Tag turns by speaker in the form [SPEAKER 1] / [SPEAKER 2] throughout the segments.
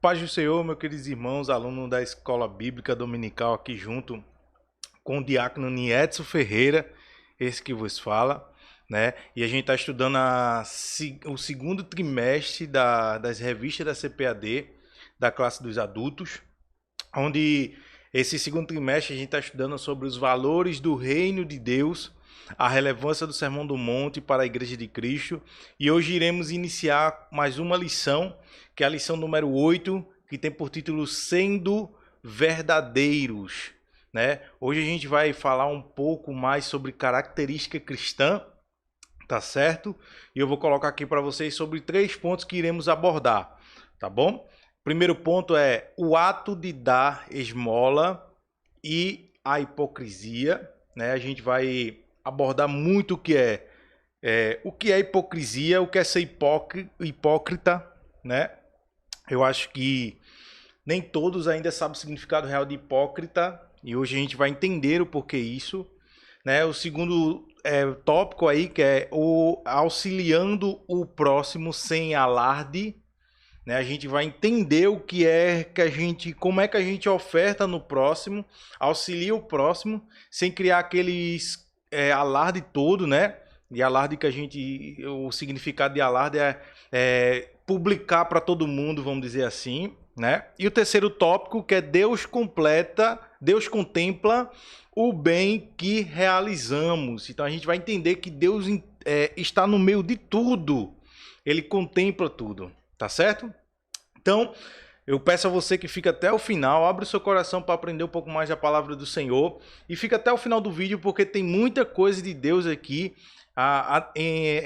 [SPEAKER 1] Paz do Senhor, meus queridos irmãos, alunos da Escola Bíblica Dominical, aqui junto com o diácono Niedson Ferreira, esse que vos fala, né? E a gente está estudando o segundo trimestre das revistas da CPAD, da classe dos adultos, onde esse segundo trimestre a gente está estudando sobre os valores do reino de Deus, a relevância do Sermão do Monte para a Igreja de Cristo. E hoje iremos iniciar mais uma lição, que é a lição número 8, que tem por título Sendo Verdadeiros, né? Hoje a gente vai falar um pouco mais sobre característica cristã, tá certo? E eu vou colocar aqui para vocês sobre 3 pontos que iremos abordar, tá bom? Primeiro ponto é o ato de dar esmola e a hipocrisia, né? A gente vai abordar muito o que é hipocrisia, o que é ser hipócrita, né? Eu acho que nem todos ainda sabem o significado real de hipócrita e hoje a gente vai entender o porquê isso, né? O segundo tópico aí que é o auxiliando o próximo sem alarde, né? A gente vai entender o que é que como é que a gente oferta no próximo, auxilia o próximo sem criar aqueles alarde todo, né? E alarde o significado de alarde é publicar para todo mundo, vamos dizer assim, né? E o terceiro tópico que é Deus contempla o bem que realizamos. Então a gente vai entender que Deus está no meio de tudo, Ele contempla tudo, tá certo? Então eu peço a você que fique até o final, abre o seu coração para aprender um pouco mais da palavra do Senhor e fica até o final do vídeo porque tem muita coisa de Deus aqui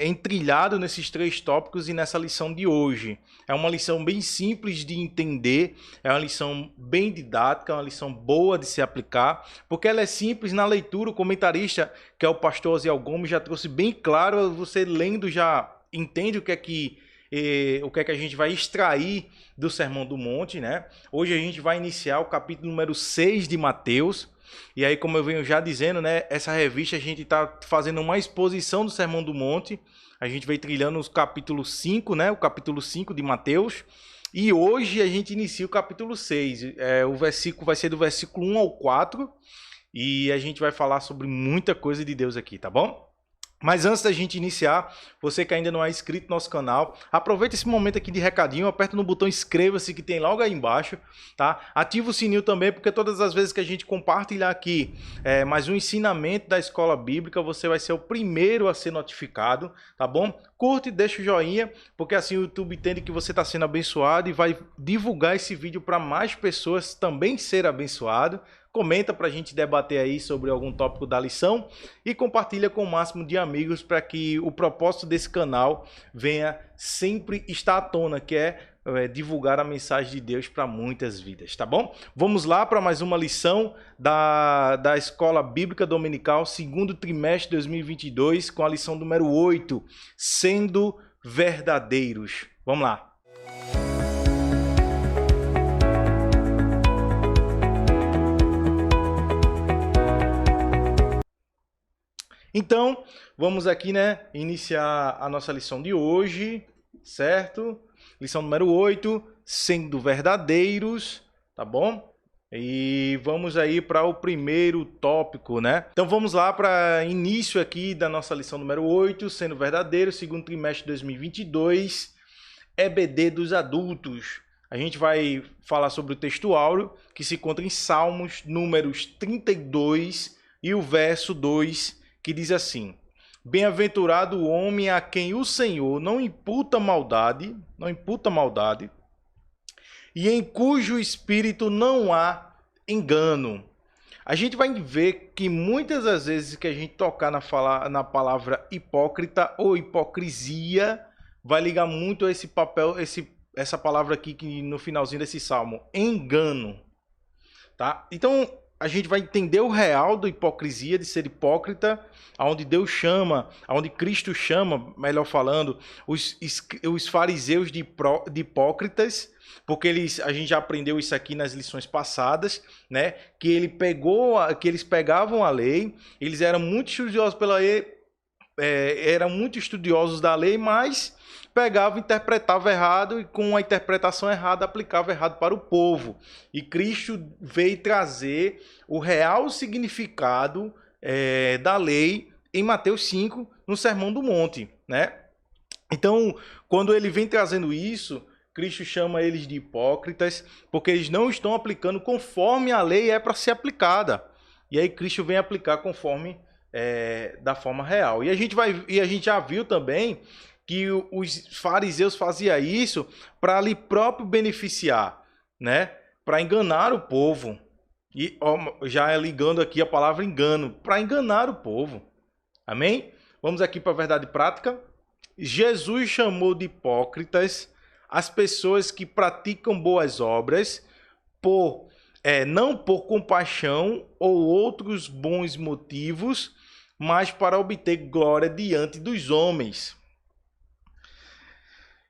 [SPEAKER 1] entrilhado nesses 3 tópicos e nessa lição de hoje. É uma lição bem simples de entender, é uma lição bem didática, é uma lição boa de se aplicar, porque ela é simples na leitura. O comentarista, que é o pastor Osiel Gomes, já trouxe bem claro, você lendo já entende o que é que a gente vai extrair do Sermão do Monte, né? Hoje a gente vai iniciar o capítulo número 6 de Mateus. E aí, como eu venho já dizendo, né? Essa revista a gente está fazendo uma exposição do Sermão do Monte. A gente vai trilhando os capítulos 5, né? O capítulo 5 de Mateus. E hoje a gente inicia o capítulo 6. O versículo vai ser do versículo 1 ao 4. E a gente vai falar sobre muita coisa de Deus aqui, tá bom? Mas antes da gente iniciar, você que ainda não é inscrito no nosso canal, aproveita esse momento aqui de recadinho, aperta no botão inscreva-se que tem logo aí embaixo, tá? Ativa o sininho também, porque todas as vezes que a gente compartilhar aqui mais um ensinamento da escola bíblica, você vai ser o primeiro a ser notificado, tá bom? Curte e deixa o joinha, porque assim o YouTube entende que você está sendo abençoado e vai divulgar esse vídeo para mais pessoas também ser abençoado. Comenta para a gente debater aí sobre algum tópico da lição e compartilha com o máximo de amigos para que o propósito desse canal venha sempre estar à tona, que é divulgar a mensagem de Deus para muitas vidas, tá bom? Vamos lá para mais uma lição da Escola Bíblica Dominical, segundo trimestre de 2022, com a lição número 8, Sendo Verdadeiros. Vamos lá. Então, vamos aqui, né, iniciar a nossa lição de hoje, certo? Lição número 8, Sendo Verdadeiros, tá bom? E vamos aí para o primeiro tópico, né? Então vamos lá para início aqui da nossa lição número 8, Sendo Verdadeiros, segundo trimestre de 2022, EBD dos adultos. A gente vai falar sobre o texto áureo, que se encontra em Salmos, números 32 e o verso 2, que diz assim: Bem-aventurado o homem a quem o Senhor não imputa maldade, e em cujo espírito não há engano. A gente vai ver que muitas das vezes que a gente tocar na palavra hipócrita ou hipocrisia, vai ligar muito a esse papel, essa palavra aqui que no finalzinho desse salmo, engano, tá? Então a gente vai entender o real da hipocrisia, de ser hipócrita, aonde Deus chama, aonde Cristo chama, melhor falando, os fariseus de hipócritas, porque a gente já aprendeu isso aqui nas lições passadas, né? Que eles pegavam a lei, eles eram muito estudiosos pela lei, eram muito estudiosos da lei, mas pegava, interpretava errado e com a interpretação errada aplicava errado para o povo. E Cristo veio trazer o real significado da lei em Mateus 5, no Sermão do Monte, né? Então, quando ele vem trazendo isso, Cristo chama eles de hipócritas, porque eles não estão aplicando conforme a lei é para ser aplicada. E aí Cristo vem aplicar conforme da forma real. E a gente já viu também que os fariseus faziam isso para ali próprio beneficiar, né? Para enganar o povo. E já ligando aqui a palavra engano, para enganar o povo. Amém? Vamos aqui para a verdade prática. Jesus chamou de hipócritas as pessoas que praticam boas obras não por compaixão ou outros bons motivos, mas para obter glória diante dos homens.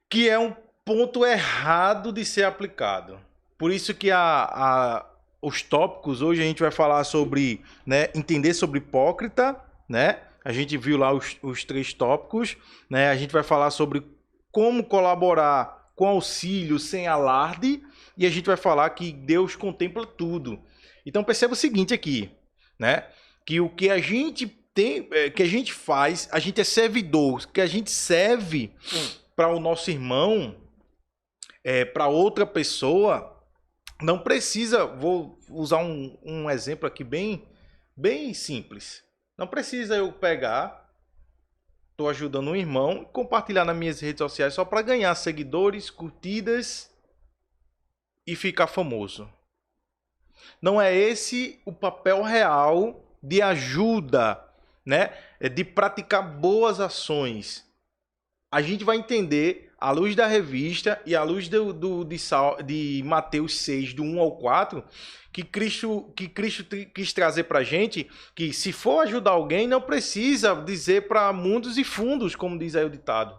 [SPEAKER 1] Que é um ponto errado de ser aplicado. Por isso que os tópicos, hoje a gente vai falar sobre, né, entender sobre hipócrita, né? A gente viu lá os 3 tópicos, né? A gente vai falar sobre como colaborar com auxílio sem alarde, e a gente vai falar que Deus contempla tudo. Então perceba o seguinte aqui, né? Que o que a gente tem, que a gente faz, a gente é servidor, que a gente serve para o nosso irmão, para outra pessoa, não precisa. Vou usar um exemplo aqui bem simples. Não precisa eu pegar, estou ajudando um irmão, compartilhar nas minhas redes sociais só para ganhar seguidores, curtidas e ficar famoso. Não é esse o papel real de ajuda, né? De praticar boas ações. A gente vai entender, à luz da revista e à luz de Mateus 6, do 1 ao 4, que Cristo quis trazer para a gente que, se for ajudar alguém, não precisa dizer para mundos e fundos, como diz aí o ditado.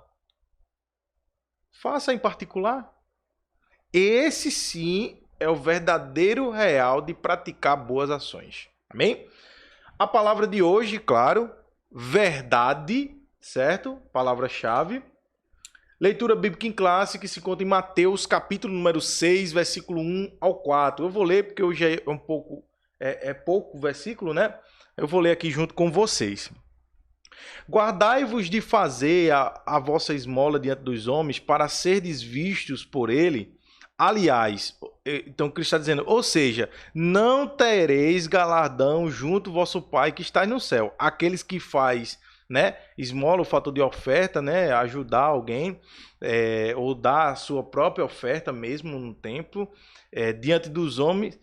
[SPEAKER 1] Faça em particular. Esse sim é o verdadeiro real de praticar boas ações. Amém? A palavra de hoje, claro, verdade, certo? Palavra-chave. Leitura bíblica em classe que se encontra em Mateus, capítulo número 6, versículo 1 ao 4. Eu vou ler porque hoje é um pouco pouco versículo, né? Eu vou ler aqui junto com vocês. Guardai-vos de fazer a vossa esmola diante dos homens para serdes vistos por ele. Aliás, então Cristo está dizendo, ou seja, não tereis galardão junto ao vosso Pai que está no céu. Aqueles que faz, né, esmola, o fator de oferta, né, ajudar alguém, ou dar a sua própria oferta mesmo no templo, diante dos homens,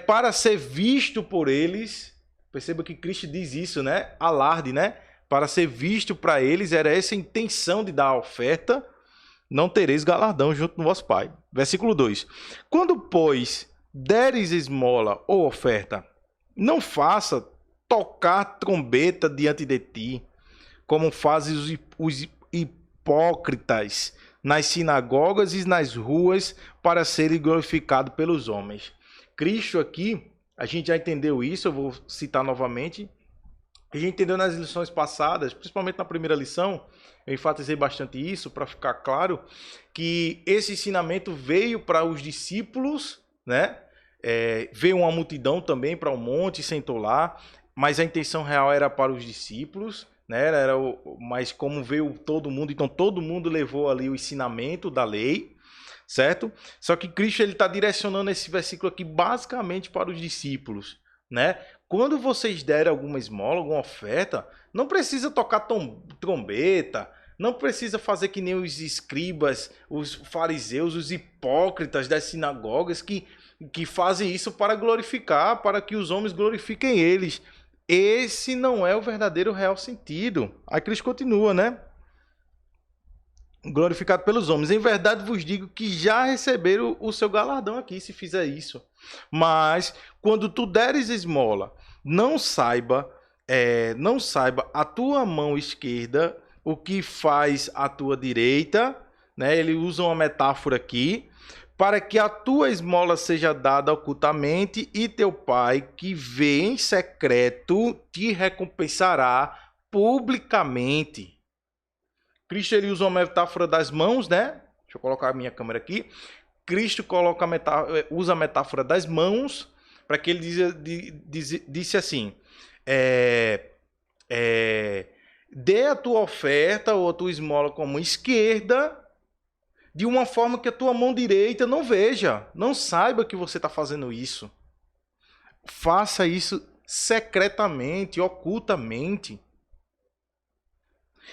[SPEAKER 1] para ser visto por eles. Perceba que Cristo diz isso, né, alarde, né, para ser visto para eles, era essa a intenção de dar a oferta. Não tereis galardão junto do vosso Pai. Versículo 2. Quando, pois, deres esmola ou oferta, não faça tocar trombeta diante de ti, como fazem os hipócritas nas sinagogas e nas ruas, para serem glorificados pelos homens. Cristo aqui, a gente já entendeu isso, eu vou citar novamente. A gente entendeu nas lições passadas, principalmente na primeira lição, eu enfatizei bastante isso para ficar claro, que esse ensinamento veio para os discípulos, né? Veio uma multidão também para o monte, sentou lá, mas a intenção real era para os discípulos, né? Mas como veio todo mundo, então todo mundo levou ali o ensinamento da lei, certo? Só que Cristo está direcionando esse versículo aqui basicamente para os discípulos, né? Quando vocês derem alguma esmola, alguma oferta, não precisa tocar trombeta, não precisa fazer que nem os escribas, os fariseus, os hipócritas das sinagogas que fazem isso para glorificar, para que os homens glorifiquem eles. Esse não é o verdadeiro real sentido. Aí Cristo continua, né? Glorificado pelos homens. Em verdade vos digo que já receberam o seu galardão aqui, se fizer isso. Mas, quando tu deres esmola, não saiba a tua mão esquerda o que faz a tua direita, né? Ele usa uma metáfora aqui, para que a tua esmola seja dada ocultamente, e teu Pai, que vê em secreto, te recompensará publicamente. Cristo ele usa uma metáfora das mãos, né? Deixa eu colocar a minha câmera aqui. Cristo usa a metáfora das mãos para que ele disse assim: dê a tua oferta ou a tua esmola com a mão esquerda, de uma forma que a tua mão direita não veja, não saiba que você está fazendo isso. Faça isso secretamente, ocultamente.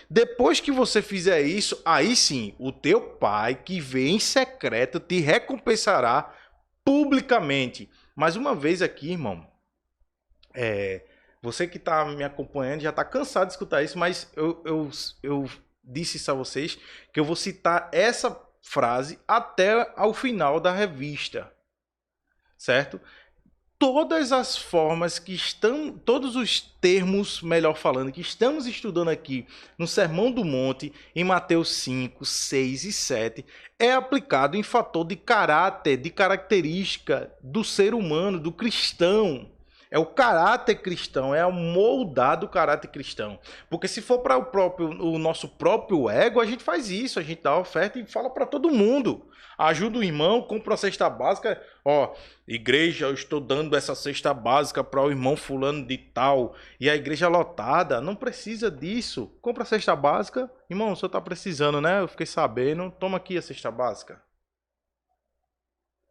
[SPEAKER 1] Depois que você fizer isso, aí sim, o teu pai que vê em secreto te recompensará publicamente. Mais uma vez aqui, irmão, você que está me acompanhando já está cansado de escutar isso, mas eu disse isso a vocês, que eu vou citar essa frase até ao final da revista, certo? Todas as formas que estão, todos os termos, melhor falando, que estamos estudando aqui no Sermão do Monte, em Mateus 5, 6 e 7, é aplicado em fator de caráter, de característica do ser humano, do cristão. É o caráter cristão, é o moldar do caráter cristão. Porque se for para o nosso próprio ego, a gente faz isso, a gente dá a oferta e fala para todo mundo. Ajuda o irmão, compra uma cesta básica. Ó, igreja, eu estou dando essa cesta básica para o irmão fulano de tal. E a igreja lotada, não precisa disso. Compra a cesta básica. Irmão, o senhor está precisando, né? Eu fiquei sabendo. Toma aqui a cesta básica.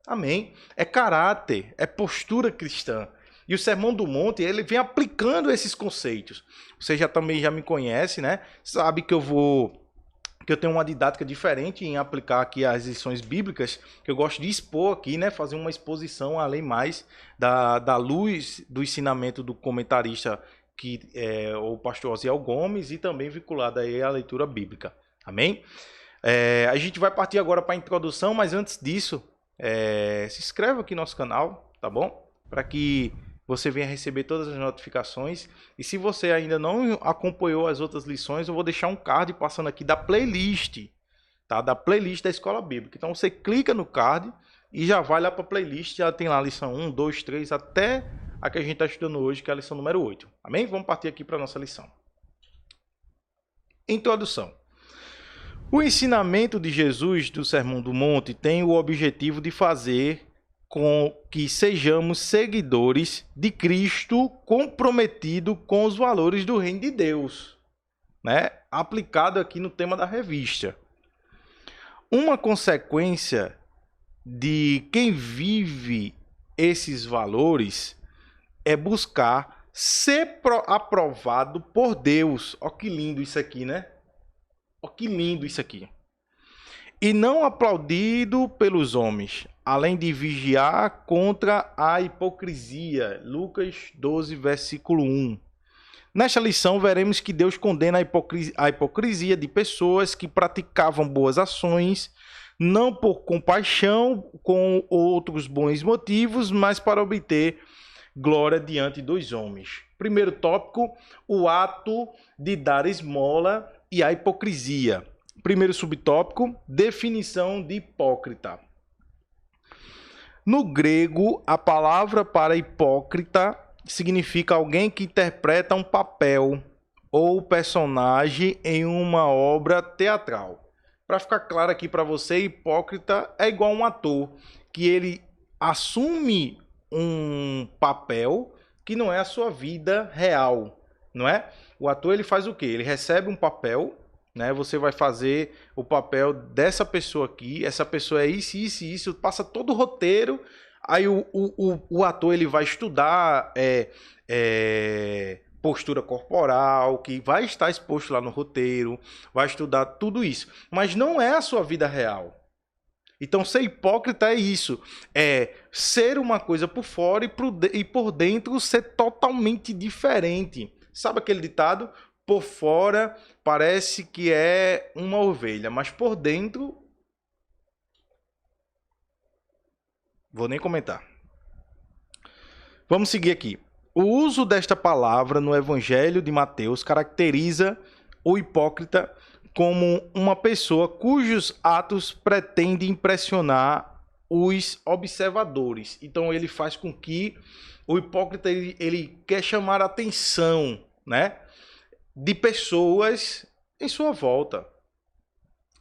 [SPEAKER 1] Amém. É caráter, é postura cristã. E o Sermão do Monte, ele vem aplicando esses conceitos. Você também já me conhece, né? Sabe que eu tenho uma didática diferente em aplicar aqui as lições bíblicas, que eu gosto de expor aqui, né? Fazer uma exposição além mais da luz do ensinamento do comentarista, que é o pastor Osiel Gomes, e também vinculada aí à leitura bíblica. Amém? A gente vai partir agora para a introdução, mas antes disso, se inscreva aqui no nosso canal, tá bom? Para que você venha receber todas as notificações. E se você ainda não acompanhou as outras lições, eu vou deixar um card passando aqui da playlist, tá? Da playlist da Escola Bíblica. Então você clica no card e já vai lá para a playlist, já tem lá a lição 1, 2, 3, até a que a gente está estudando hoje, que é a lição número 8. Amém? Vamos partir aqui para a nossa lição. Introdução. O ensinamento de Jesus do Sermão do Monte tem o objetivo de fazer com que sejamos seguidores de Cristo, comprometido com os valores do reino de Deus, né? Aplicado aqui no tema da revista. Uma consequência de quem vive esses valores é buscar ser aprovado por Deus. Ó que lindo isso aqui, né? Ó que lindo isso aqui. E não aplaudido pelos homens, além de vigiar contra a hipocrisia. Lucas 12, versículo 1. Nesta lição, veremos que Deus condena a hipocrisia de pessoas que praticavam boas ações, não por compaixão com outros bons motivos, mas para obter glória diante dos homens. Primeiro tópico, o ato de dar esmola e a hipocrisia. Primeiro subtópico, definição de hipócrita. No grego, a palavra para hipócrita significa alguém que interpreta um papel ou personagem em uma obra teatral. Para ficar claro aqui para você, hipócrita é igual a um ator, que ele assume um papel que não é a sua vida real, não é? O ator ele faz o quê? Ele recebe um papel, né? Você vai fazer o papel dessa pessoa aqui, essa pessoa é isso, isso e isso, passa todo o roteiro, aí o ator ele vai estudar postura corporal, que vai estar exposto lá no roteiro, vai estudar tudo isso, mas não é a sua vida real. Então ser hipócrita é isso, é ser uma coisa por fora e por dentro ser totalmente diferente. Sabe aquele ditado? Por fora parece que é uma ovelha, mas por dentro... Vou nem comentar. Vamos seguir aqui. O uso desta palavra no Evangelho de Mateus caracteriza o hipócrita como uma pessoa cujos atos pretendem impressionar os observadores. Então ele faz com que o hipócrita ele quer chamar a atenção, né? de pessoas em sua volta.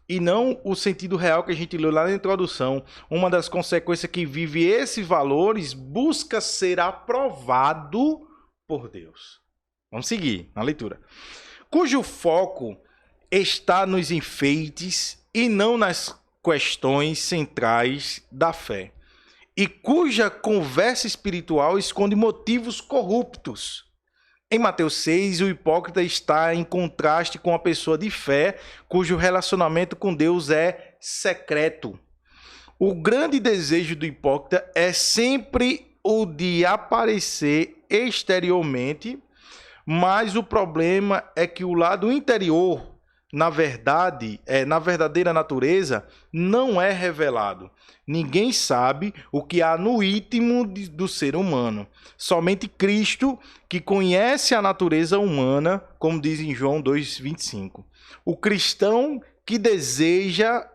[SPEAKER 1] E não o sentido real que a gente leu lá na introdução. Uma das consequências que vive esses valores busca ser aprovado por Deus. Vamos seguir na leitura. Cujo foco está nos enfeites e não nas questões centrais da fé. E cuja conversa espiritual esconde motivos corruptos. Em Mateus 6, o hipócrita está em contraste com a pessoa de fé, cujo relacionamento com Deus é secreto. O grande desejo do hipócrita é sempre o de aparecer exteriormente, mas o problema é que o lado interior, na verdadeira natureza, não é revelado. Ninguém sabe o que há no íntimo do ser humano. Somente Cristo, que conhece a natureza humana, como diz em João 2,25. O cristão que deseja,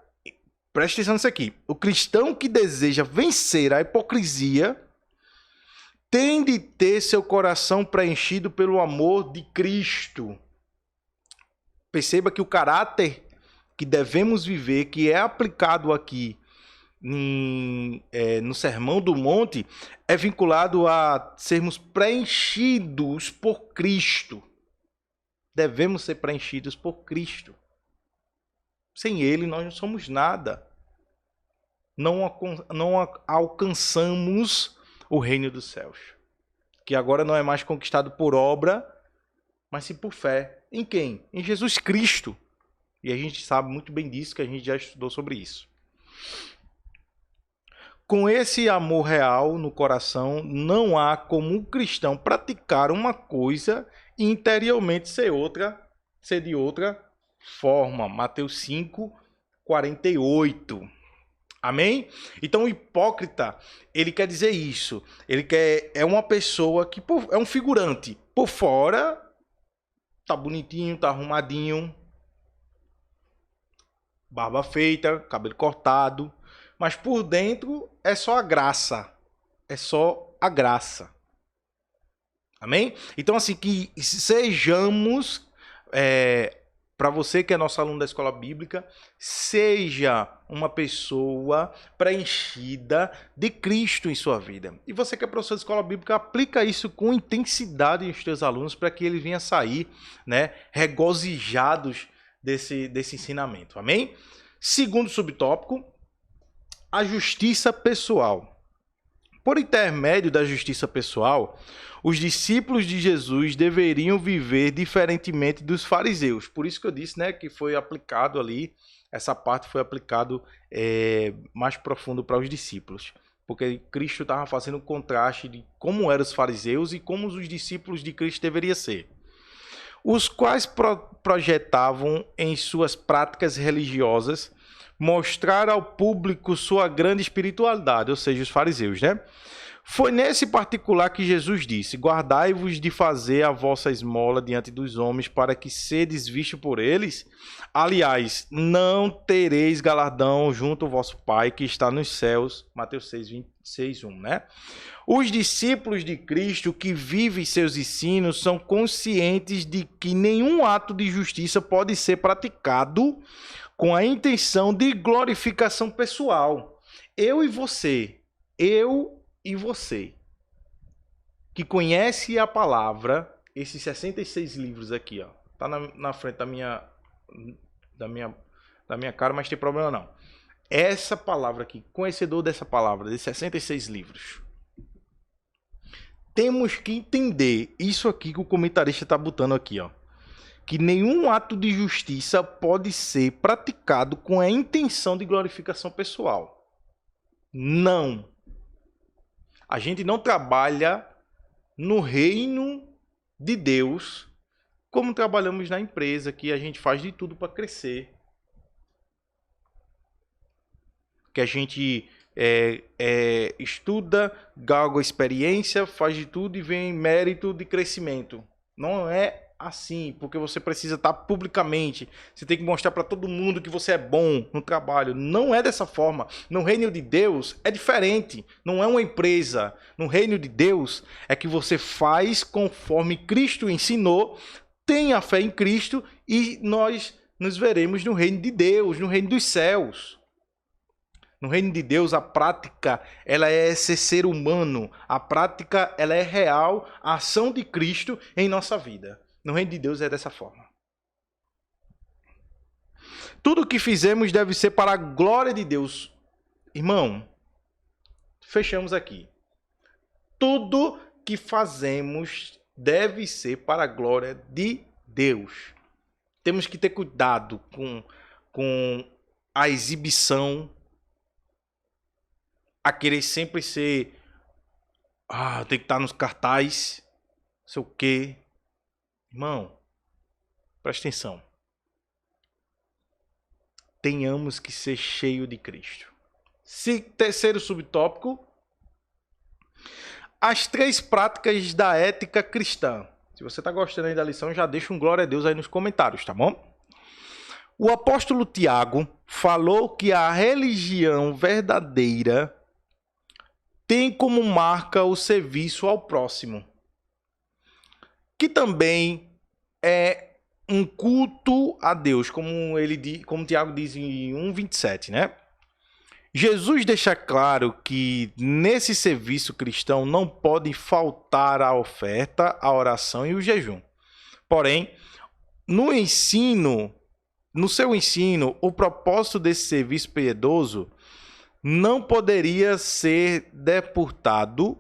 [SPEAKER 1] preste atenção nisso aqui, o cristão que deseja vencer a hipocrisia tem de ter seu coração preenchido pelo amor de Cristo. Perceba que o caráter que devemos viver, que é aplicado aqui no Sermão do Monte, é vinculado a sermos preenchidos por Cristo. Devemos ser preenchidos por Cristo. Sem Ele, nós não somos nada. Não alcançamos o reino dos céus, que agora não é mais conquistado por obra, mas sim por fé. Em quem? Em Jesus Cristo. E a gente sabe muito bem disso, que a gente já estudou sobre isso. Com esse amor real no coração, não há como um cristão praticar uma coisa e interiormente ser de outra forma. Mateus 5, 48. Amém? Então o hipócrita, ele quer dizer isso. É uma pessoa que é um figurante. Por fora, tá bonitinho, tá arrumadinho, barba feita, cabelo cortado, mas por dentro é só a graça. É só a graça. Amém? Então, assim, que sejamos, para você que é nosso aluno da escola bíblica, seja uma pessoa preenchida de Cristo em sua vida. E você que é professor de escola bíblica, aplica isso com intensidade nos teus alunos para que eles venham sair, né, regozijados desse ensinamento. Amém? Segundo subtópico, a justiça pessoal. Por intermédio da justiça pessoal, os discípulos de Jesus deveriam viver diferentemente dos fariseus. Por isso que eu disse, né, que foi aplicado ali, essa parte foi aplicado mais profundo para os discípulos. Porque Cristo estava fazendo um contraste de como eram os fariseus e como os discípulos de Cristo deveriam ser. Os quais projetavam em suas práticas religiosas mostrar ao público sua grande espiritualidade, ou seja, os fariseus, né? Foi nesse particular que Jesus disse: guardai-vos de fazer a vossa esmola diante dos homens, para que sedes vistos por eles. Aliás, não tereis galardão junto ao vosso Pai que está nos céus. Mateus 6:1, né? Os discípulos de Cristo que vivem seus ensinos são conscientes de que nenhum ato de justiça pode ser praticado com a intenção de glorificação pessoal. Eu e você, que conhece a palavra, esses 66 livros aqui, ó, tá na frente da minha cara, mas tem problema não. Essa palavra aqui, conhecedor dessa palavra, de 66 livros. Temos que entender isso aqui que o comentarista está botando aqui, ó. Que nenhum ato de justiça pode ser praticado com a intenção de glorificação pessoal. Não. A gente não trabalha no reino de Deus como trabalhamos na empresa, que a gente faz de tudo para crescer. Que a gente estuda, galga experiência, faz de tudo e vem mérito de crescimento. Não é assim, porque você precisa estar publicamente, você tem que mostrar para todo mundo que você é bom no trabalho. Não é dessa forma. No reino de Deus é diferente, não é uma empresa. No reino de Deus é que você faz conforme Cristo ensinou, tenha fé em Cristo e nós nos veremos no reino de Deus, no reino dos céus. No reino de Deus, a prática, ela é ser humano. A prática, ela é real, a ação de Cristo em nossa vida. No reino de Deus é dessa forma. Tudo que fizemos deve ser para a glória de Deus. Irmão, fechamos aqui. Tudo que fazemos deve ser para a glória de Deus. Temos que ter cuidado com a exibição, a querer sempre ser, tem que estar nos cartazes, não sei o quê. Irmão, presta atenção. Tenhamos que ser cheio de Cristo. Terceiro subtópico, as 3 práticas da ética cristã. Se você está gostando aí da lição, já deixa um glória a Deus aí nos comentários, tá bom? O apóstolo Tiago falou que a religião verdadeira tem como marca o serviço ao próximo, que também é um culto a Deus, como Tiago diz em 1:27, né? Jesus deixa claro que nesse serviço cristão não pode faltar a oferta, a oração e o jejum. Porém, no seu ensino, o propósito desse serviço piedoso não poderia ser depurado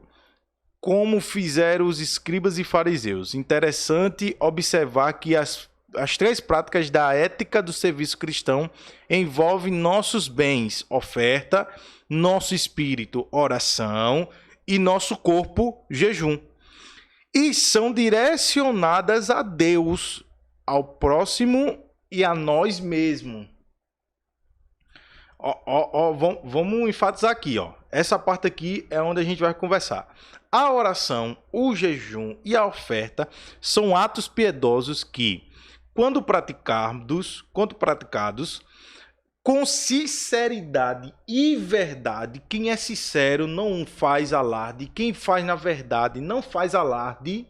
[SPEAKER 1] como fizeram os escribas e fariseus. Interessante observar que as 3 práticas da ética do serviço cristão envolvem nossos bens, oferta, nosso espírito, oração, e nosso corpo, jejum. E são direcionadas a Deus, ao próximo e a nós mesmos. Vamos enfatizar aqui, Essa parte aqui é onde a gente vai conversar. A oração, o jejum e a oferta são atos piedosos que, quando praticados com sinceridade e verdade, quem é sincero não faz alarde, quem faz na verdade não faz alarde,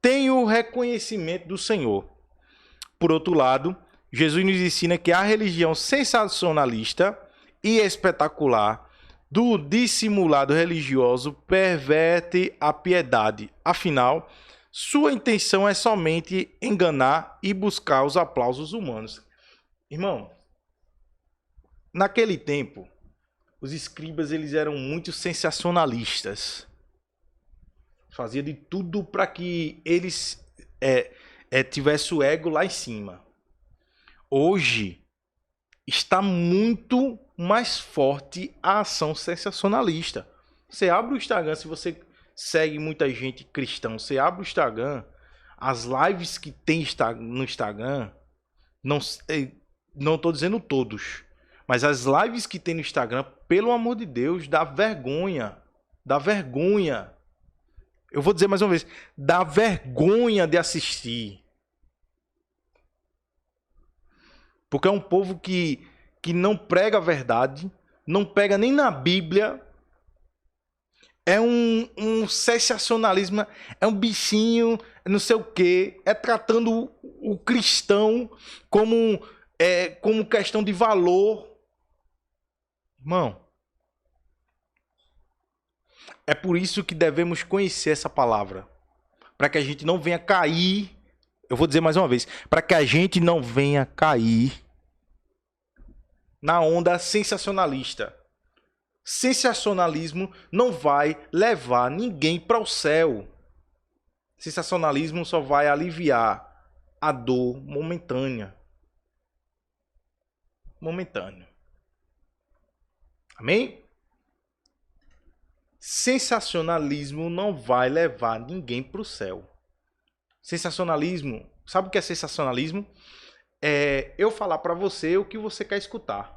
[SPEAKER 1] tem o reconhecimento do Senhor. Por outro lado, Jesus nos ensina que a religião sensacionalista e espetacular do dissimulado religioso perverte a piedade. Afinal, sua intenção é somente enganar e buscar os aplausos humanos. Irmão, naquele tempo, os escribas eles eram muito sensacionalistas. Fazia de tudo para que eles tivessem o ego lá em cima. Hoje está muito mais forte a ação sensacionalista. Você abre o Instagram, se você segue muita gente cristã, você abre o Instagram, as lives que tem no Instagram, não estou dizendo todos, mas as lives que tem no Instagram, pelo amor de Deus, dá vergonha. Dá vergonha. Eu vou dizer mais uma vez, dá vergonha de assistir. Porque é um povo que não prega a verdade, não pega nem na Bíblia. É um sensacionalismo, é um bichinho, não sei o quê. É tratando o cristão como questão de valor. Irmão, é por isso que devemos conhecer essa palavra. Para que a gente não venha cair. Eu vou dizer mais uma vez. Para que a gente não venha cair na onda sensacionalista. Sensacionalismo não vai levar ninguém para o céu. Sensacionalismo só vai aliviar a dor momentânea. Amém? Sensacionalismo não vai levar ninguém para o céu. Sensacionalismo, sabe o que é sensacionalismo? É eu falar para você o que você quer escutar.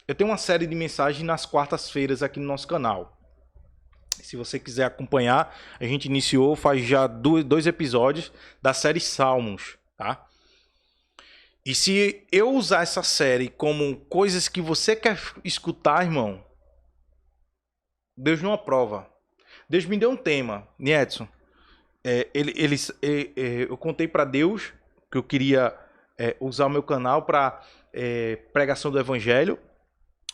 [SPEAKER 1] Eu tenho uma série de mensagens nas quartas-feiras aqui no nosso canal. Se você quiser acompanhar, a gente iniciou faz já 2 episódios da série Salmos, tá? E se eu usar essa série como coisas que você quer escutar, irmão, Deus não aprova. Deus me deu um tema, Edson. Eu contei para Deus que eu queria usar o meu canal para pregação do evangelho.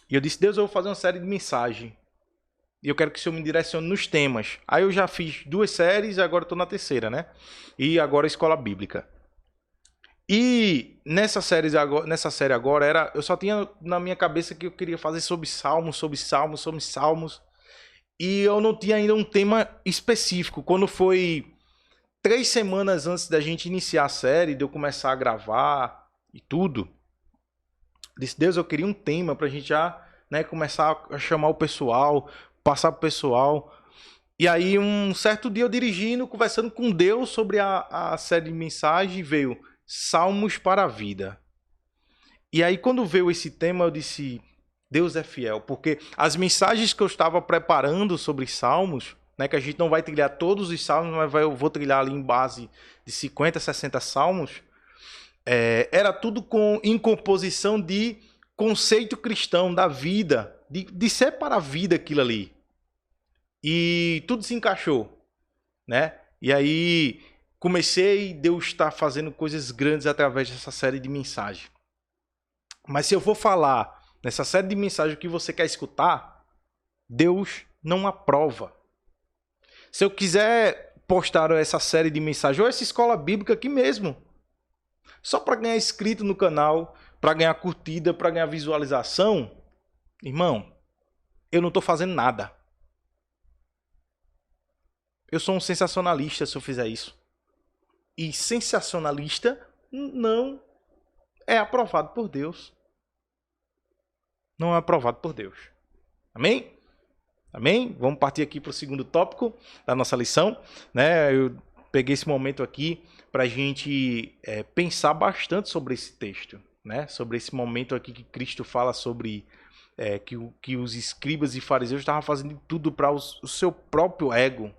[SPEAKER 1] E eu disse, Deus, eu vou fazer uma série de mensagem. E eu quero que o Senhor me direcione nos temas. Aí eu já fiz 2 séries e agora estou na terceira, né? E agora a escola bíblica. E nessa série agora, eu só tinha na minha cabeça que eu queria fazer sobre salmos. E eu não tinha ainda um tema específico. Quando foi 3 semanas antes da gente iniciar a série, de eu começar a gravar e tudo, disse, Deus, eu queria um tema pra gente já, né, começar a chamar o pessoal, passar pro pessoal. E aí, um certo dia eu dirigindo, conversando com Deus sobre a série de mensagens, veio Salmos para a Vida. E aí, quando veio esse tema, eu disse, Deus é fiel, porque as mensagens que eu estava preparando sobre Salmos, né, que a gente não vai trilhar todos os Salmos, mas eu vou trilhar ali em base de 50, 60 Salmos, era tudo em composição de conceito cristão da vida, de ser para a vida aquilo ali. E tudo se encaixou, né? E aí Deus está fazendo coisas grandes através dessa série de mensagens. Mas se eu for falar nessa série de mensagens o que você quer escutar, Deus não aprova. Se eu quiser postar essa série de mensagens ou essa escola bíblica aqui mesmo, só para ganhar inscrito no canal, para ganhar curtida, para ganhar visualização, irmão, eu não estou fazendo nada. Eu sou um sensacionalista se eu fizer isso. E sensacionalista não é aprovado por Deus. Não é aprovado por Deus. Amém? Amém? Vamos partir aqui para o segundo tópico da nossa lição, né? Eu peguei esse momento aqui para a gente pensar bastante sobre esse texto, né? Sobre esse momento aqui que Cristo fala sobre que os escribas e fariseus estavam fazendo tudo para o seu próprio ego.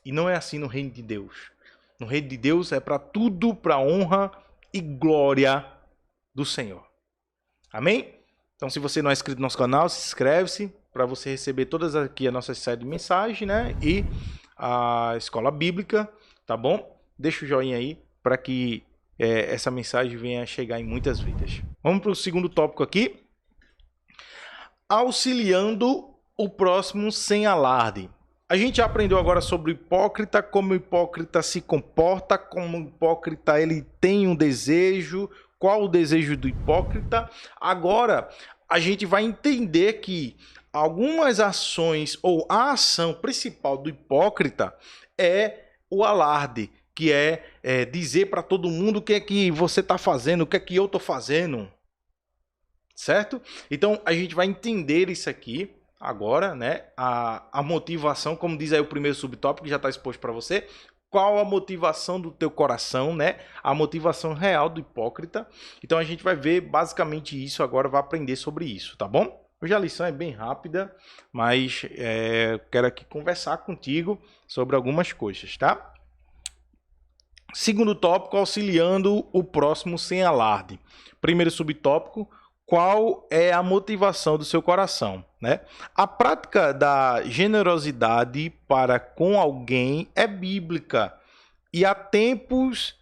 [SPEAKER 1] E não é assim no reino de Deus. No reino de Deus é para tudo, para a honra e glória do Senhor. Amém? Então, se você não é inscrito no nosso canal, se inscreve-se para você receber todas aqui a nossa série de mensagens, né? E a escola bíblica, tá bom? Deixa o joinha aí para que essa mensagem venha a chegar em muitas vidas. Vamos para o segundo tópico aqui. Auxiliando o próximo sem alarde. A gente aprendeu agora sobre o hipócrita, como o hipócrita se comporta, como o hipócrita ele tem um desejo, qual o desejo do hipócrita. Agora, a gente vai entender que algumas ações, ou a ação principal do hipócrita é o alarde, que é dizer para todo mundo o que é que você está fazendo, o que é que eu estou fazendo. Certo? Então, a gente vai entender isso aqui agora, né? A motivação, como diz aí o primeiro subtópico, que já está exposto para você. Qual a motivação do teu coração, né? A motivação real do hipócrita. Então, a gente vai ver basicamente isso agora, vai aprender sobre isso, tá bom? Hoje a lição é bem rápida, mas quero aqui conversar contigo sobre algumas coisas, tá? Segundo tópico, auxiliando o próximo sem alarde. Primeiro subtópico, qual é a motivação do seu coração, né? A prática da generosidade para com alguém é bíblica e há tempos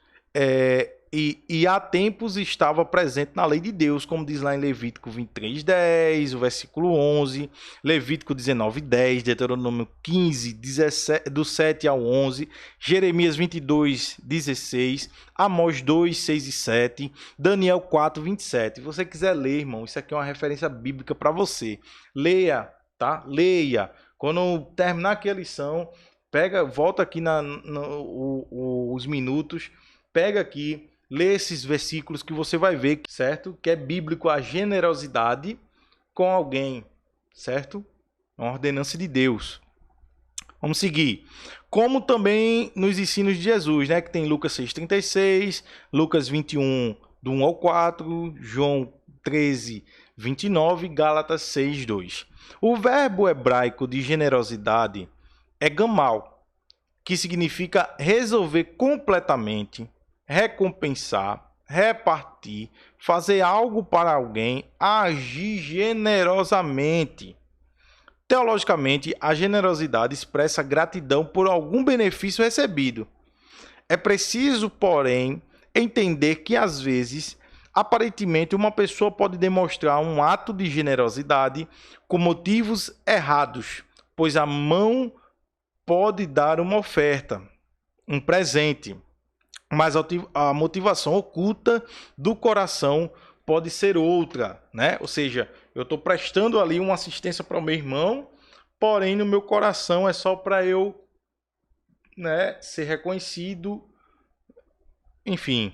[SPEAKER 1] há tempos estava presente na lei de Deus, como diz lá em Levítico 23:10, o versículo 11, Levítico 19:10, Deuteronômio 15, 17, do 7 ao 11, Jeremias 22:16, Amós 2, 6 e 7, Daniel 4, 27. Se você quiser ler, irmão, isso aqui é uma referência bíblica para você. Leia, tá? Leia. Quando terminar aqui a lição, volta aqui os minutos, pega aqui, lê esses versículos que você vai ver, certo? Que é bíblico a generosidade com alguém, certo? É uma ordenança de Deus. Vamos seguir. Como também nos ensinos de Jesus, né? Que tem Lucas 6,36, Lucas 21, do 1 ao 4, João 13, 29, Gálatas 6:2. O verbo hebraico de generosidade é gamal, que significa resolver completamente, recompensar, repartir, fazer algo para alguém, agir generosamente. Teologicamente, a generosidade expressa gratidão por algum benefício recebido. É preciso, porém, entender que, às vezes, aparentemente, uma pessoa pode demonstrar um ato de generosidade com motivos errados, pois a mão pode dar uma oferta, um presente, mas a motivação oculta do coração pode ser outra, né? Ou seja, eu estou prestando ali uma assistência para o meu irmão, porém no meu coração é só para eu, né, ser reconhecido, enfim.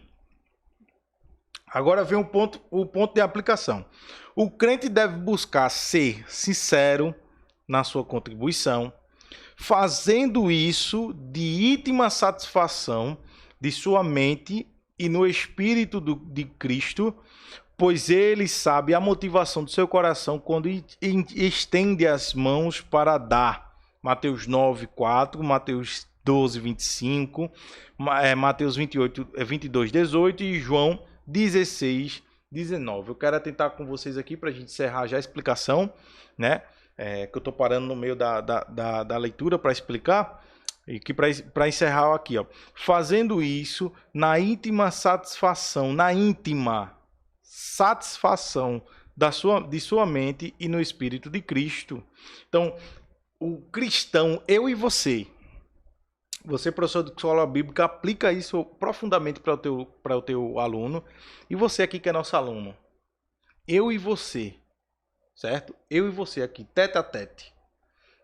[SPEAKER 1] Agora vem o ponto de aplicação. O crente deve buscar ser sincero na sua contribuição, fazendo isso de íntima satisfação de sua mente e no Espírito de Cristo, pois ele sabe a motivação do seu coração quando estende as mãos para dar. Mateus 9:4, Mateus 12:25, Mateus 22:18 e João 16:19. Eu quero tentar com vocês aqui para a gente encerrar já a explicação, né? Que eu estou parando no meio da leitura para explicar. E que para encerrar aqui, ó, fazendo isso na íntima satisfação, de sua mente e no Espírito de Cristo. Então, o cristão, eu e você, professor de escola bíblica, aplica isso profundamente para o teu aluno. E você aqui que é nosso aluno. Eu e você, certo? Eu e você aqui, tete a tete.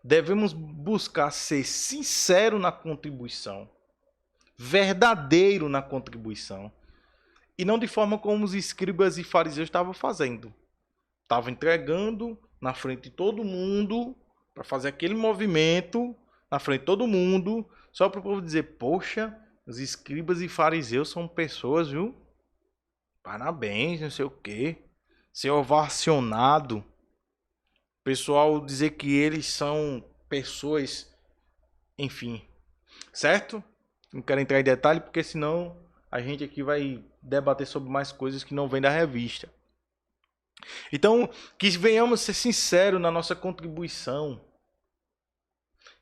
[SPEAKER 1] Devemos buscar ser sincero na contribuição, verdadeiro na contribuição, e não de forma como os escribas e fariseus estavam fazendo. Estavam entregando na frente de todo mundo, para fazer aquele movimento na frente de todo mundo, só para o povo dizer, poxa, os escribas e fariseus são pessoas, viu? Parabéns, não sei o quê. Ser ovacionado. Pessoal dizer que eles são pessoas, enfim, certo? Não quero entrar em detalhe, porque senão a gente aqui vai debater sobre mais coisas que não vêm da revista. Então, que venhamos ser sinceros na nossa contribuição.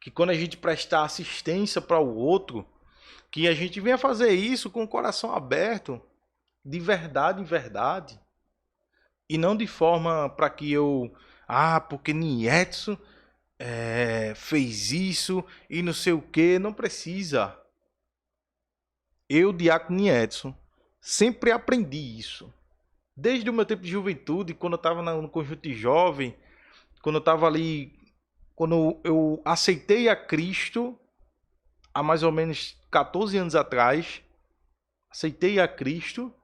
[SPEAKER 1] Que quando a gente prestar assistência para o outro, que a gente venha fazer isso com o coração aberto, de verdade em verdade. E não de forma para que eu... porque Nietson fez isso e não sei o que. Não precisa. Eu, diácono Nietson, sempre aprendi isso. Desde o meu tempo de juventude, quando eu estava no conjunto de jovem, quando eu estava ali, quando eu aceitei a Cristo, há mais ou menos 14 anos atrás, aceitei a Cristo,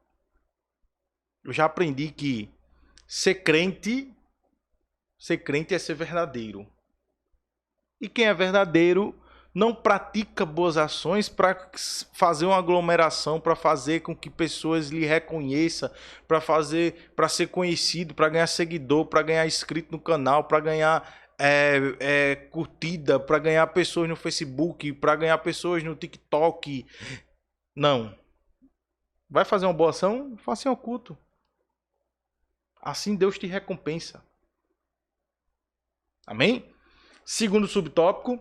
[SPEAKER 1] eu já aprendi que ser crente é ser verdadeiro. E quem é verdadeiro não pratica boas ações para fazer uma aglomeração, para fazer com que pessoas lhe reconheçam, para ser conhecido, para ganhar seguidor, para ganhar inscrito no canal, para ganhar curtida, para ganhar pessoas no Facebook, para ganhar pessoas no TikTok. Não. Vai fazer uma boa ação? Faça um culto. Assim Deus te recompensa. Amém? Segundo subtópico.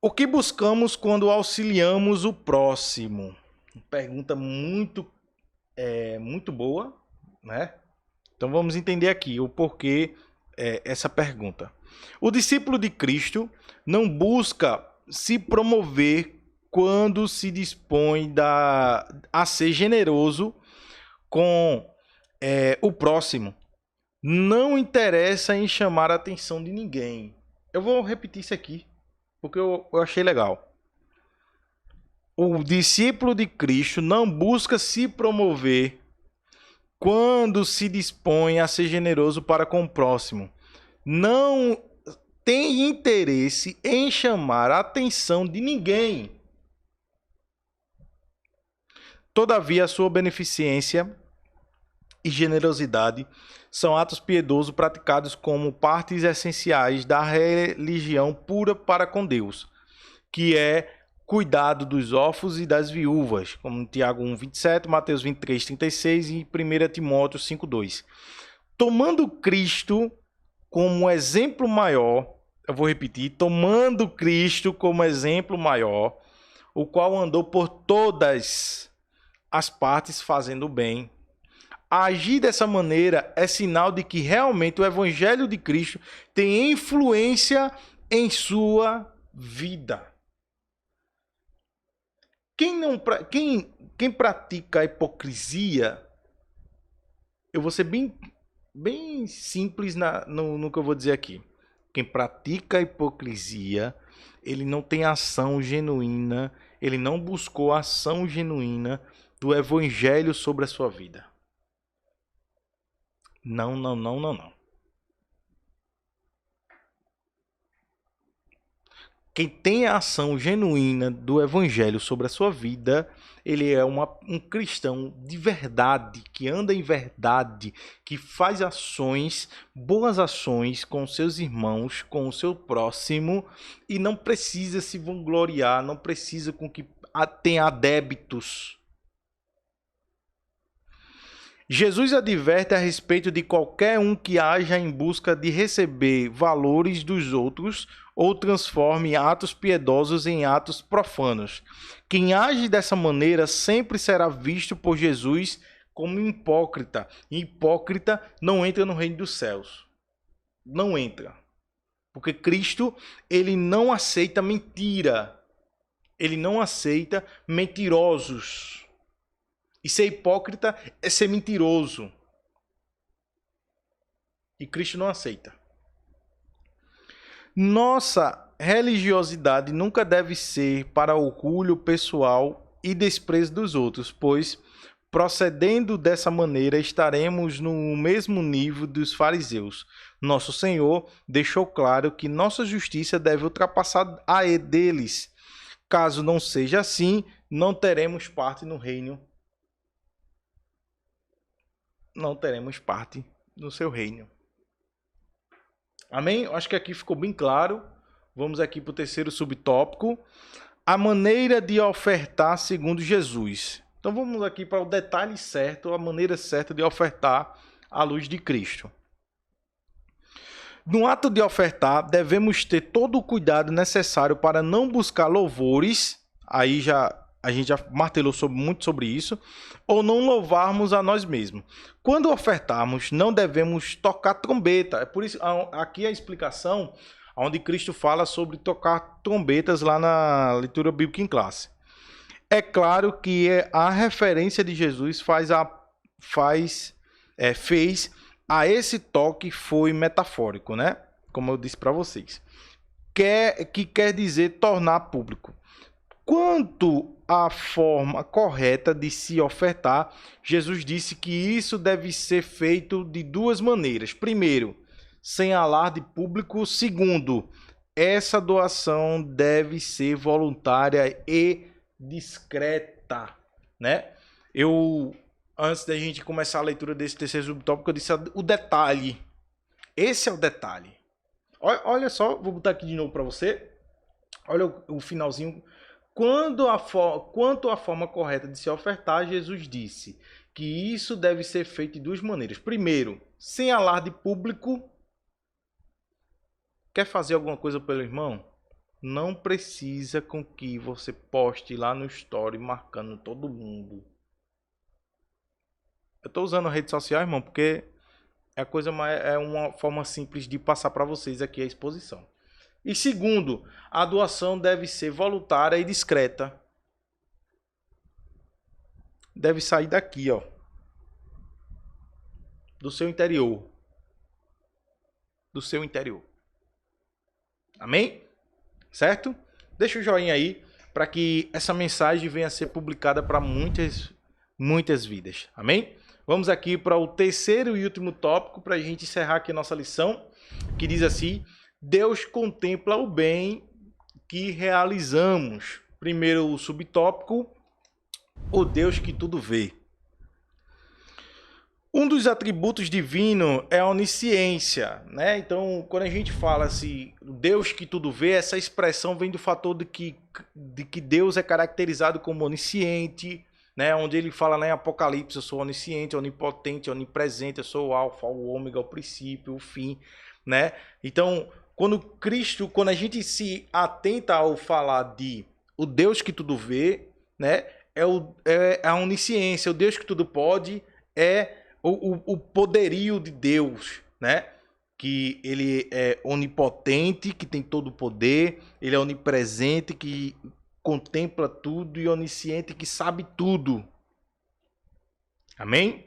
[SPEAKER 1] O que buscamos quando auxiliamos o próximo? Pergunta muito boa, né? Então vamos entender aqui o porquê essa pergunta. O discípulo de Cristo não busca se promover quando se dispõe a ser generoso com o próximo. Não interessa em chamar a atenção de ninguém. Eu vou repetir isso aqui, porque eu achei legal. O discípulo de Cristo não busca se promover quando se dispõe a ser generoso para com o próximo. Não tem interesse em chamar a atenção de ninguém. Todavia, a sua beneficência e generosidade são atos piedosos praticados como partes essenciais da religião pura para com Deus, que é cuidado dos órfãos e das viúvas, como Tiago 1:27, Mateus 23:36 e 1 Timóteo 5:2. Tomando Cristo como exemplo maior, eu vou repetir, tomando Cristo como exemplo maior, o qual andou por todas as partes fazendo o bem. Agir dessa maneira é sinal de que realmente o Evangelho de Cristo tem influência em sua vida. Quem pratica a hipocrisia, eu vou ser bem simples no que eu vou dizer aqui. Quem pratica a hipocrisia, ele não tem ação genuína, ele não buscou a ação genuína do Evangelho sobre a sua vida. Não. Quem tem a ação genuína do Evangelho sobre a sua vida, ele é um cristão de verdade, que anda em verdade, que faz ações, boas ações com seus irmãos, com o seu próximo, e não precisa se vangloriar, não precisa com que tenha débitos. Jesus adverte a respeito de qualquer um que haja em busca de receber valores dos outros ou transforme atos piedosos em atos profanos. Quem age dessa maneira sempre será visto por Jesus como hipócrita. E hipócrita não entra no reino dos céus. Não entra. Porque Cristo, ele não aceita mentira. Ele não aceita mentirosos. E ser hipócrita é ser mentiroso. E Cristo não aceita. Nossa religiosidade nunca deve ser para orgulho pessoal e desprezo dos outros, pois, procedendo dessa maneira, estaremos no mesmo nível dos fariseus. Nosso Senhor deixou claro que nossa justiça deve ultrapassar a deles. Caso não seja assim, não teremos parte no reino. Não teremos parte no seu reino. Amém? Acho que aqui ficou bem claro. Vamos aqui para o terceiro subtópico. A maneira de ofertar segundo Jesus. Então vamos aqui para o detalhe certo, a maneira certa de ofertar à luz de Cristo. No ato de ofertar, devemos ter todo o cuidado necessário para não buscar louvores. Aí a gente já martelou muito sobre isso, ou não louvarmos a nós mesmos. Quando ofertarmos, não devemos tocar trombeta. É por isso aqui a explicação onde Cristo fala sobre tocar trombetas lá na leitura bíblica em classe. É claro que a referência de Jesus fez a esse toque foi metafórico, né? Como eu disse para vocês. Que quer dizer tornar público. Quanto à forma correta de se ofertar, Jesus disse que isso deve ser feito de duas maneiras. Primeiro, sem alarde público. Segundo, essa doação deve ser voluntária e discreta, né? Antes da gente começar a leitura desse terceiro subtópico, eu disse o detalhe. Esse é o detalhe. Olha só, vou botar aqui de novo para você. Olha o finalzinho. Quanto à forma correta de se ofertar, Jesus disse que isso deve ser feito de duas maneiras. Primeiro, sem alarde público. Quer fazer alguma coisa pelo irmão? Não precisa com que você poste lá no story marcando todo mundo. Eu estou usando a rede social, irmão, porque é uma forma simples de passar para vocês aqui a exposição. E segundo, a doação deve ser voluntária e discreta. Deve sair daqui, ó, do seu interior. Do seu interior. Amém? Certo? Deixa o joinha aí para que essa mensagem venha a ser publicada para muitas vidas. Amém? Vamos aqui para o terceiro e último tópico para a gente encerrar aqui a nossa lição, que diz assim: Deus contempla o bem que realizamos. Primeiro o subtópico, o Deus que tudo vê. Um dos atributos divinos é a onisciência, né? Então, quando a gente fala assim, Deus que tudo vê, essa expressão vem do fator de que Deus é caracterizado como onisciente, né? Onde ele fala lá em Apocalipse, eu sou onisciente, onipotente, onipresente, eu sou o alfa, o ômega, o princípio, o fim. né? Então, quando a gente se atenta ao falar de o Deus que tudo vê, né? É a onisciência, o Deus que tudo pode, é o poderio de Deus, né? Que ele é onipotente, que tem todo o poder, ele é onipresente, que contempla tudo, e onisciente, que sabe tudo. Amém?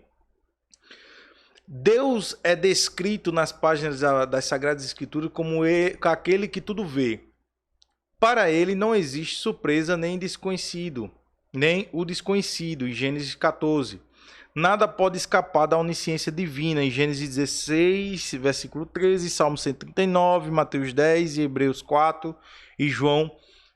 [SPEAKER 1] Deus é descrito nas páginas das Sagradas Escrituras como aquele que tudo vê. Para ele não existe surpresa nem desconhecido, nem o desconhecido, em Gênesis 14. Nada pode escapar da onisciência divina, em Gênesis 16, versículo 13, Salmo 139, Mateus 10, Hebreus 4 e João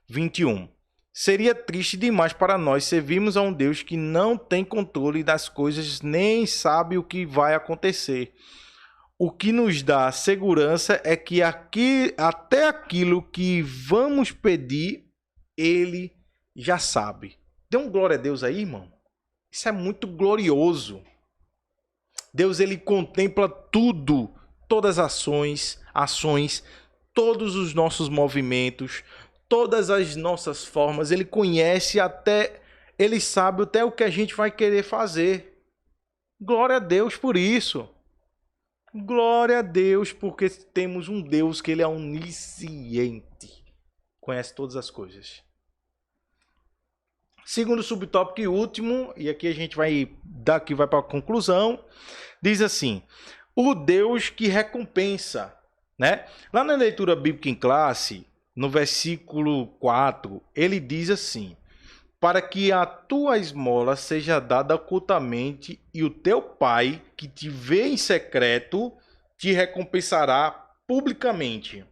[SPEAKER 1] 21. Seria triste demais para nós servirmos a um Deus que não tem controle das coisas, nem sabe o que vai acontecer. O que nos dá segurança é que até aquilo que vamos pedir, ele já sabe. Dê um glória a Deus aí, irmão. Isso é muito glorioso. Deus, ele contempla tudo, todas as ações, todos os nossos movimentos, todas as nossas formas. Ele conhece ele sabe até o que a gente vai querer fazer. Glória a Deus por isso. Glória a Deus, porque temos um Deus que ele é onisciente. Conhece todas as coisas. Segundo subtópico e último, e aqui a gente vai para a conclusão, diz assim: o Deus que recompensa, né? Lá na leitura bíblica em classe, no versículo 4, ele diz assim: para que a tua esmola seja dada ocultamente, e o teu pai, que te vê em secreto, te recompensará publicamente.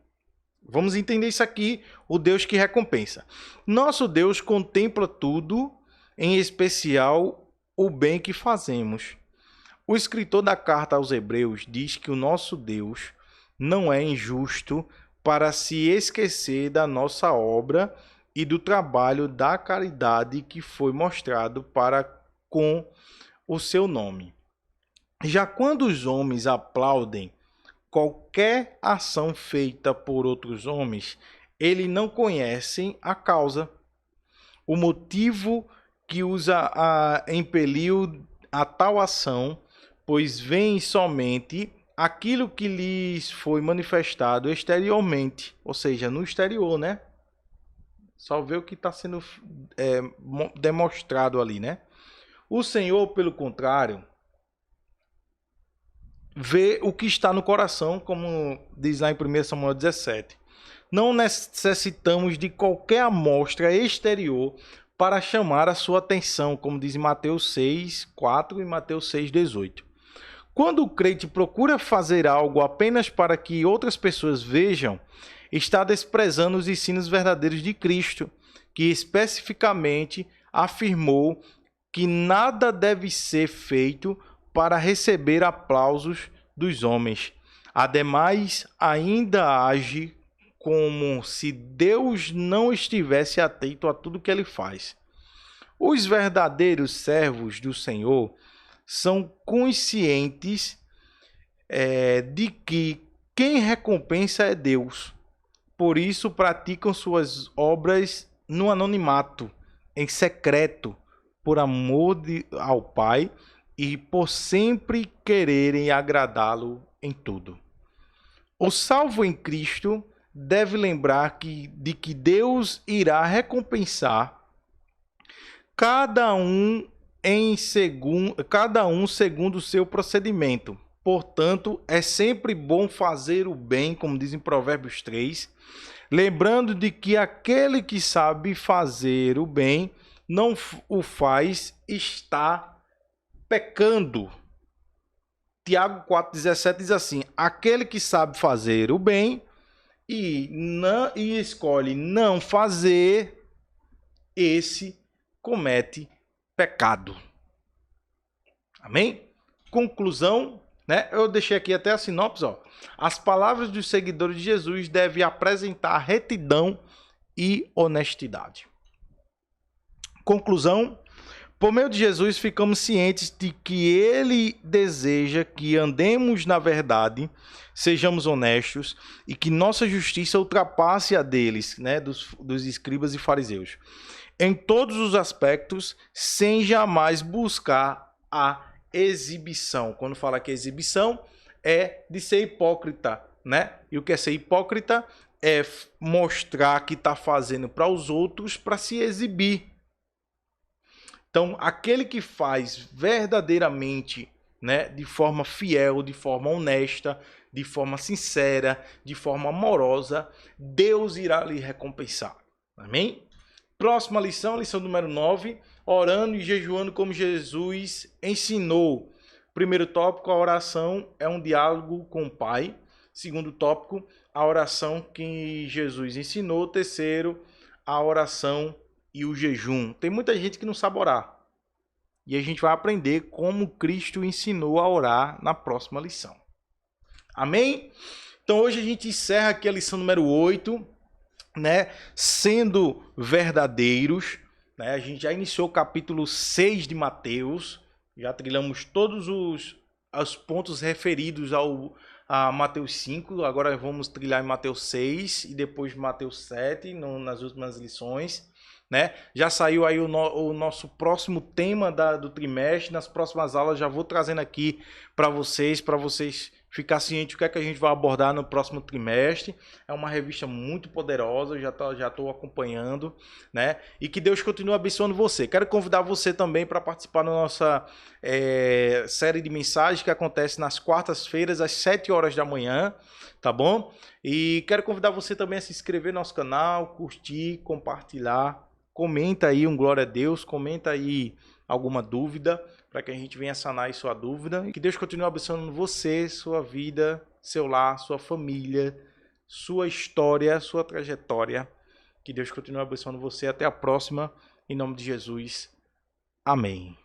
[SPEAKER 1] Vamos entender isso aqui, o Deus que recompensa. Nosso Deus contempla tudo, em especial o bem que fazemos. O escritor da carta aos Hebreus diz que o nosso Deus não é injusto para se esquecer da nossa obra e do trabalho da caridade que foi mostrado para com o seu nome. Já quando os homens aplaudem qualquer ação feita por outros homens, eles não conhecem a causa, o motivo que os impeliu a tal ação, pois veem somente aquilo que lhes foi manifestado exteriormente, ou seja, no exterior, né? Só vê o que está sendo demonstrado ali, né? O Senhor, pelo contrário, vê o que está no coração, como diz lá em 1 Samuel 17. Não necessitamos de qualquer amostra exterior para chamar a sua atenção, como diz em Mateus 6, 4 e Mateus 6, 18. Quando o crente procura fazer algo apenas para que outras pessoas vejam, está desprezando os ensinos verdadeiros de Cristo, que especificamente afirmou que nada deve ser feito para receber aplausos dos homens. Ademais, ainda age como se Deus não estivesse atento a tudo que ele faz. Os verdadeiros servos do Senhor são conscientes de que quem recompensa é Deus. Por isso, praticam suas obras no anonimato, em secreto, por amor ao Pai e por sempre quererem agradá-lo em tudo. O salvo em Cristo deve lembrar de que Deus irá recompensar cada um segundo o seu procedimento. Portanto, é sempre bom fazer o bem, como diz em Provérbios 3, lembrando de que aquele que sabe fazer o bem não o faz, está pecando. Tiago 4,17 diz assim: aquele que sabe fazer o bem e escolhe não fazer, esse comete pecado. Amém? Conclusão, né? Eu deixei aqui até a sinopse, ó. As palavras dos seguidores de Jesus devem apresentar retidão e honestidade. Conclusão: Por meio de Jesus, ficamos cientes de que ele deseja que andemos na verdade, sejamos honestos e que nossa justiça ultrapasse a deles, né, dos escribas e fariseus, em todos os aspectos, sem jamais buscar a exibição. Quando fala que exibição é de ser hipócrita, né? E o que é ser hipócrita? É mostrar que está fazendo para os outros para se exibir. Então, aquele que faz verdadeiramente, né, de forma fiel, de forma honesta, de forma sincera, de forma amorosa, Deus irá lhe recompensar. Amém? Próxima lição, lição número 9, orando e jejuando como Jesus ensinou. Primeiro tópico, a oração é um diálogo com o Pai. Segundo tópico, a oração que Jesus ensinou. Terceiro, a oração e o jejum. Tem muita gente que não sabe orar. E a gente vai aprender como Cristo ensinou a orar na próxima lição. Amém? Então hoje a gente encerra aqui a lição número 8, né? Sendo verdadeiros, né? A gente já iniciou o capítulo 6 de Mateus, já trilhamos todos os pontos referidos a Mateus 5, agora vamos trilhar em Mateus 6 e depois Mateus 7 nas últimas lições. Né? Já saiu aí o nosso próximo tema do trimestre. Nas próximas aulas já vou trazendo aqui para vocês ficar cientes do que é que a gente vai abordar no próximo trimestre. É uma revista muito poderosa, já estou acompanhando, né? E que Deus continue abençoando você. Quero convidar você também para participar da nossa série de mensagens que acontece nas quartas-feiras às 7 horas da manhã, tá bom? E quero convidar você também a se inscrever no nosso canal, curtir, compartilhar. Comenta aí um glória a Deus, comenta aí alguma dúvida, para que a gente venha sanar aí sua dúvida. E que Deus continue abençoando você, sua vida, seu lar, sua família, sua história, sua trajetória. Que Deus continue abençoando você. Até a próxima, em nome de Jesus. Amém.